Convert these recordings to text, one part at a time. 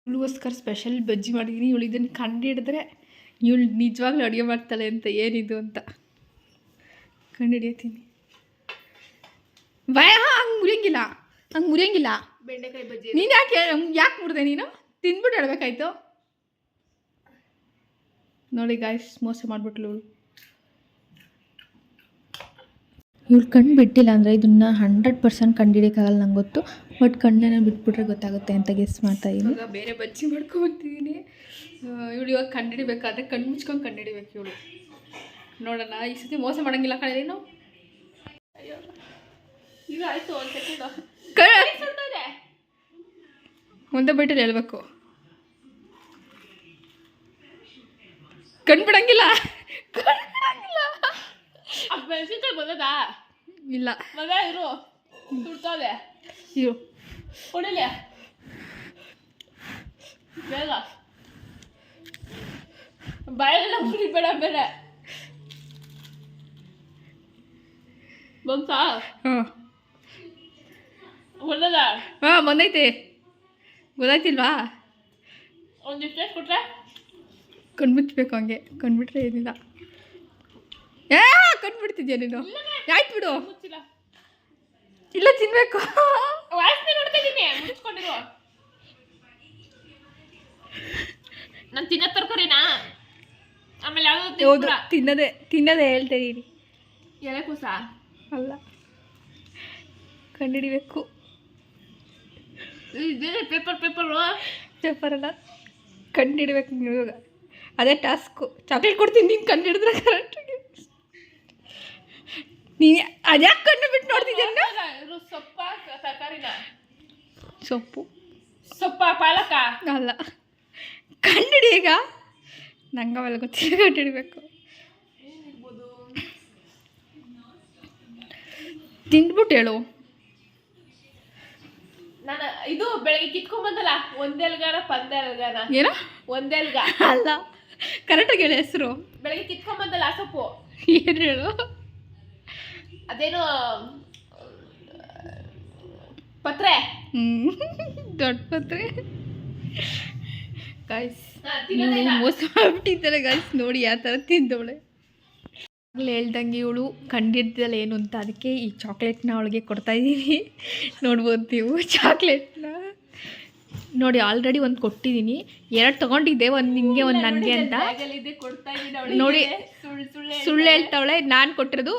ಇವಳಿಗೋಸ್ಕರ special ಬಜ್ಜಿ ಮಾಡಿದ್ದೀನಿ. ಇವಳು ಇದನ್ನು ಕಂಡು ಹಿಡಿದ್ರೆ ಇವಳು ನಿಜವಾಗ್ಲೂ ಅಡುಗೆ ಮಾಡ್ತಾಳೆ ಅಂತ ಏನಿದು ಅಂತ ಕಂಡು ಹಿಡಿಯತ್ತೀನಿ. ಭಯ ಹಂಗೆ ಮುರಿಯಂಗಿಲ್ಲ. ಬೆಂಡೆಕಾಯಿ ಬಜ್ಜಿ ನೀನು ಯಾಕೆ ಮುರಿದೆ? ನೀನು ತಿಂದ್ಬಿಟ್ಟು ಹೇಳ್ಬೇಕಾಯ್ತು. ನೋಡಿ ಗಾಯ್ಸ್, ಮೋಸ ಮಾಡಿಬಿಟ್ಲು ಇವಳು ಕಣ್ಣು ಬಿಟ್ಟಿಲ್ಲ ಅಂದರೆ ಇದನ್ನು 100% ಕಂಡು ಹಿಡಿಯೋಕ್ಕಾಗಲ್ಲ ನಂಗೆ ಗೊತ್ತು. ಬಟ್ ಕಣ್ಣನ್ನು ಬಿಟ್ಬಿಟ್ರೆ ಗೊತ್ತಾಗುತ್ತೆ ಅಂತ ಗೆಸ್ ಮಾಡ್ತಾ ಇದ್ದೀನಿ. ಬೇರೆ ಬಜ್ಜಿ ಮಾಡ್ಕೊಬರ್ತಿದ್ದೀನಿ. ಇವಳು ಇವಾಗ ಕಂಡು ಹಿಡಿಬೇಕಾದ್ರೆ ಕಣ್ಣು ಮುಚ್ಕೊಂಡು ಕಂಡು ಹಿಡಿಬೇಕು ಇವಳು. ನೋಡೋಣ, ಈ ಸತಿ ಮೋಸ ಮಾಡೋಂಗಿಲ್ಲ ಕಣೆ ನೀನು. ಅಯ್ಯೋ ಈಗ ಆಯಿತು ಒಂದು ಸೆಕೆಂಡು. ಒಂದೇ ಬೈಟಲ್ಲಿ ಹೇಳ್ಬೇಕು. ಕಣ್ಣು ಬಿಡಂಗಿಲ್ಲ. ಮೆಣಸಿನ್ಕಾಯಿ ಬಂದದಾ? ಇಲ್ಲ ಮಗ ಇರು, ಸುಡ್ತಾವೆ ಇರು, ಹೊಡಿಲಿ ಬೇಗ. ಬಾಯೆಲ್ಲ ಮುರಿಬೇಡ ಬೇರೆ. ಬಂತಾ? ಹಾಂ ಬಂದದ? ಹಾಂ ಬಂದೈತೆ. ಗೊತ್ತಾಯ್ತಿಲ್ವಾ? ಒಂದಿಷ್ಟು ಕೊಟ್ರೆ ಕಣ್ಮುಚ್ಚಬೇಕು. ಹಂಗೆ ಕಣ್ಬಿಟ್ರೆ ಏನಿಲ್ಲ. ಕಣ್ಬಿಡ್ತಿದ್ಯಾ ನೀನು? ಆಯ್ತು ಬಿಡು. ಮುಚ್ಚಿಲ್ಲ. ಇಲ್ಲ ತಿನ್ಬೇಕು. ವಾಸನೆ ನೋಡ್ತಾ ಇದ್ದೀನಿ, ಮುಚ್ಕೊಂಡಿರು. ನಾನು ತಿನ್ನೋ ತರಕಾರಿನಾ? ಆಮೇಲೆ ಹೌದು, ತಿನ್ನೋದೇ ಹೇಳ್ತಾ ಇದ್ದೀನಿ. ಎಲೆಕೋಸ ಅಲ್ಲ, ಕಂಡುಹಿಡಿಬೇಕು. ಇದೇನೆ ಪೇಪರ್ ಅಲ್ಲ, ಕಂಡುಹಿಡ್ಬೇಕು ನೀವು. ಇವಾಗ ಅದೇ ಟಾಸ್ಕು. ಚಾಕ್ಲೇಟ್ ಕೊಡ್ತೀನಿ, ನೀನು ಕಂಡುಹಿಡಿದ್ರೆ ಕರೆಕ್ಟಾಗಿ. ನೀನು ಅದ್ಯಾಕೆ ಕಣ್ಣು ಬಿಟ್ಟು ನೋಡ್ತಿದ್ದೆ? ಸೊಪ್ಪ ತರಕಾರಿನ? ಸೊಪ್ಪ ಪಾಲಕ ಅಲ್ಲ. ಕಂಡುಹಿಡಿ ಈಗ. ನಂಗೆ ಅವೆಲ್ಲ ಗೊತ್ತಿಲ್ಲ, ಕಂಡುಹಿಡಿಬೇಕು. ತಿಂದ್ಬಿಟ್ಟು ಹೇಳು. ನಾನು ಇದು ಬೆಳಗ್ಗೆ ಕಿತ್ಕೊಂಡ್ಬಂದಲ್ಲ, ಒಂದೆಲ್ಗಾರ ಪಂದೆಲ್ಗಾನ? ಏನೋ ಒಂದೆಲ್ಗ ಅಲ್ಲ, ಕರೆಕ್ಟಾಗಿ ಹೇಳಿ ಹೆಸರು. ಬೆಳಗ್ಗೆ ಕಿತ್ಕೊಂಡ್ಬಂದಲ್ಲ ಸೊಪ್ಪು. ಏನು ಹೇಳು? ಅದೇನು ಪತ್ರೆ? ದೊಡ್ಡ ಪತ್ರೆ. ಗಾಯ್ಸ್ ಮೋಸ ಮಾಡ್ಬಿಟ್ಟಿದ್ದಾರೆ ಗಾಯ್ಸ್. ನೋಡಿ ಯಾವ ಥರ ತಿಂದವಳೆ. ಹೇಳ್ದಂಗೆ ಇವಳು ಕಂಡಿಡ್ದಲ್ಲ ಏನು ಅಂತ. ಅದಕ್ಕೆ ಈ ಚಾಕ್ಲೇಟ್ನ ಅವಳಿಗೆ ಕೊಡ್ತಾಯಿದ್ದೀನಿ. ನೋಡ್ಬೋದು ನೀವು ಚಾಕ್ಲೇಟ್ನ. ನೋಡಿ ಆಲ್ರೆಡಿ ಒಂದು ಕೊಟ್ಟಿದ್ದೀನಿ, 2 ತೊಗೊಂಡಿದ್ದೆ, ಒಂದು ನಿಮಗೆ ಒಂದು ನನಗೆ ಅಂತ. ನೋಡಿ ಸುಳ್ಳು ಹೇಳ್ತಾವಳೆ. ನಾನು ಕೊಟ್ಟಿರೋದು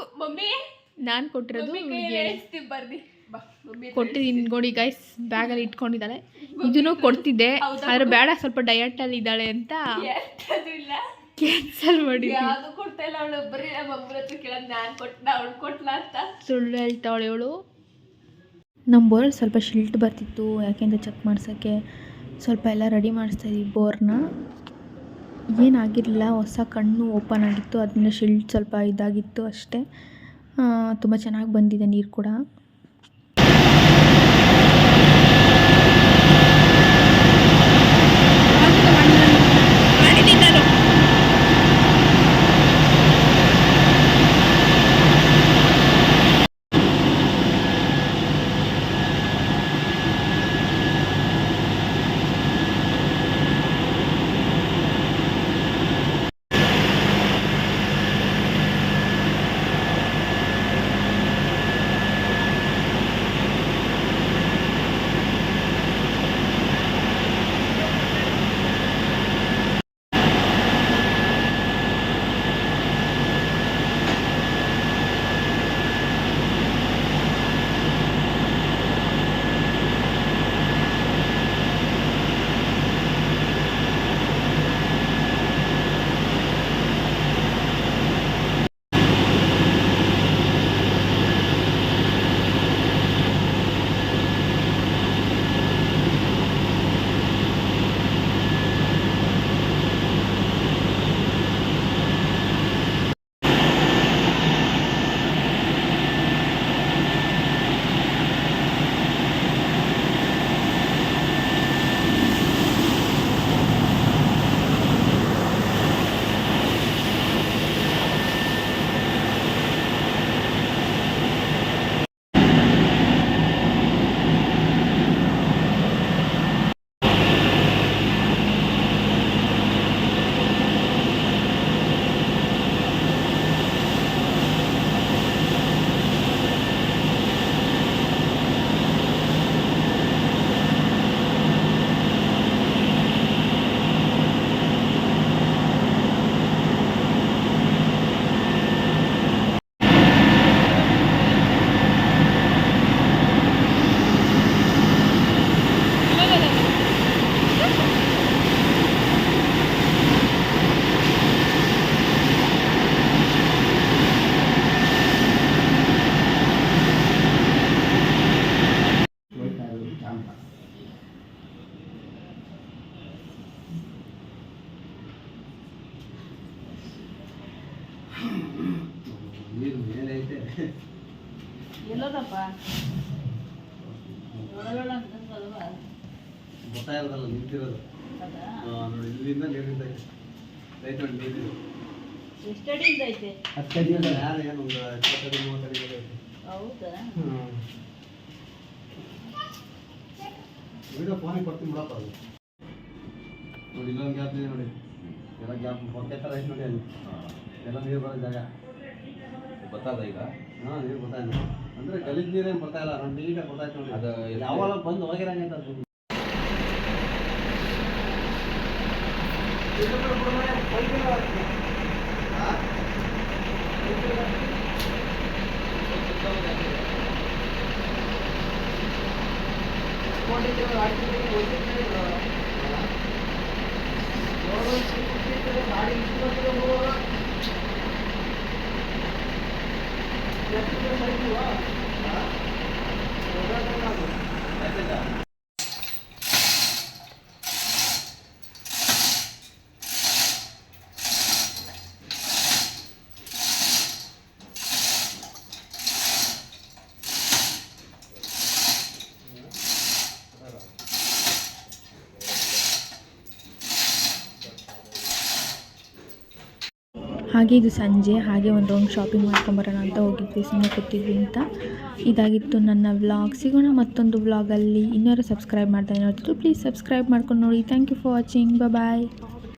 ಕೊಟ್ಟಿದ್ದೀನಿ. ನೋಡಿ ಗೈಸ್, ಬ್ಯಾಗಲ್ಲಿ ಇಟ್ಕೊಂಡಿದ್ದಾಳೆ. ಇದನ್ನು ಕೊಡ್ತಿದ್ದೆ, ಆದರೆ ಬೇಡ, ಸ್ವಲ್ಪ ಡಯಟಲ್ಲಿ ಇದ್ದಾಳೆ ಅಂತ ಕ್ಯಾನ್ಸಲ್ ಮಾಡಿ. ಸುಳ್ಳು ಹೇಳ್ತಾವಳೆ ಇವಳು. ನಮ್ಮ ಬೋರಲ್ಲಿ ಸ್ವಲ್ಪ ಶಿಲ್ಟ್ ಬರ್ತಿತ್ತು, ಯಾಕೆಂದರೆ ಚೆಕ್ ಮಾಡ್ಸೋಕ್ಕೆ ಸ್ವಲ್ಪ ಎಲ್ಲ ರೆಡಿ ಮಾಡಿಸ್ತಾಯಿದ್ವಿ ಬೋರ್ನ. ಏನಾಗಿರಲಿಲ್ಲ, ಹೊಸ ಕಣ್ಣು ಓಪನ್ ಆಗಿತ್ತು, ಅದರಿಂದ ಶಿಲ್ಟ್ ಸ್ವಲ್ಪ ಇದಾಗಿತ್ತು ಅಷ್ಟೇ. ತುಂಬ ಚೆನ್ನಾಗಿ ಬಂದಿದೆ ನೀರು ಕೂಡ. ಎಲ್ಲೋದಪ್ಪ ಗೊತ್ತಾಗಿರೋದಲ್ಲ ನಿಂತಿರೋದು ನೋಡಿ ಇಲ್ಲಿಂದ ನೀರಿಂದ ರೈತ ನೋಡಿ ನೀರಿದೆ ಎಷ್ಟು ಅಡಿಯಿಂದ ಐತೆ 10 ಅಡಿ ಯಾರು ಏನು ಒಂದು 20 ಅಡಿ 30 ಅಡಿ ಐತೆ ಹೌದಾ ವಿಡಿಯೋ ಫೋನಿಗೆ ಕೊಡ್ತೀನಿ ಬಿಡಪ್ಪ ಅದು ನೋಡಿ ಇಲ್ಲೊಂದು ಗ್ಯಾಪ್ ಇದೆ ನೋಡಿ ಎಲ್ಲ ಗ್ಯಾಪ್ ಹೊಟ್ಟೆ ಥರ ಐತೆ ನೋಡಿ ಅಲ್ಲಿ ಎಲ್ಲ ನೀರು ಬರೋ ಜಾಗ ಗೊತ್ತಾದ ಈಗ ಹಾಂ ನೀರು ಗೊತ್ತಾಯಿಲ್ಲ ಅಂದರೆ ಗಲೀಜು ನೀರೇನು ಬರ್ತಾ ಇಲ್ಲ ನೋಡಿ ನೀಟಾಗಿ ಗೊತ್ತಾಯ್ತು ನೋಡಿ ಅದು ಯಾವಾಗ ಬಂದು ಹೋಗಿರಂಗೆ ಅಂತ ಅದು ಹಾಗೆ ಇದು ಸಂಜೆ ಹಾಗೆ ಒಂದು ರೌಂಡ್ ಶಾಪಿಂಗ್ ಮಾಡ್ಕೊಂಬರೋಣ ಅಂತ ಹೋಗಿದ್ವಿ, ಸುಮ್ಮನೆ ಕೂತಿದ್ವಿ ಅಂತ. ಇದಾಗಿತ್ತು ನನ್ನ ವ್ಲಾಗ್. ಸಿಗೋಣ ಮತ್ತೊಂದು ವ್ಲಾಗಲ್ಲಿ. ಇನ್ನೂ ಸಬ್ಸ್ಕ್ರೈಬ್ ಮಾಡ್ತಾ ನೋಡ್ತಿದ್ರು ಪ್ಲೀಸ್ ಸಬ್ಸ್ಕ್ರೈಬ್ ಮಾಡ್ಕೊಂಡು ನೋಡಿ. Thank you for watching. Bye.